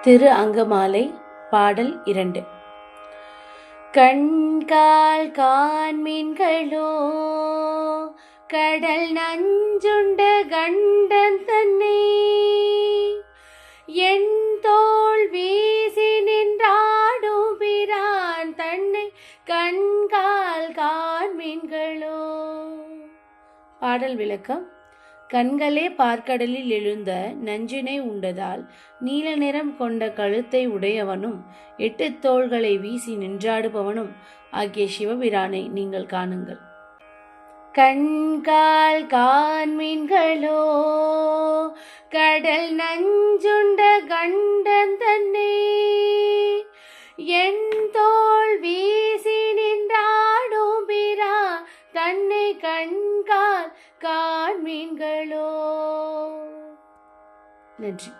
திரு அங்கமாலை பாடல் 2. கண்கால் காண்மீன்களோ கடல் நஞ்சுண்ட கண்டன் தன்னை என் தோள் வீசி நின்றாடும் பிரான் தன்னை கண்கால் காண்மீன்களோ. பாடல் விளக்கம். கண்களே பார்க்கடலில் எழுந்த நஞ்சினை உண்டதால் நீல நிறம் கொண்ட கழுத்தை உடையவனும் 8 தோள்களை வீசி நின்றாடுபவனும் ஆகிய சிவபிரானை நீங்கள் காணுங்கள். கண்கால் காண்மீன்களோ கடல் நஞ்சுண்ட கண்டன் தன்னை என் தோள் வீசி நின்றாடும் பிரான் தன்னை கண்கால் காண்மீன்களோ. நன்றி.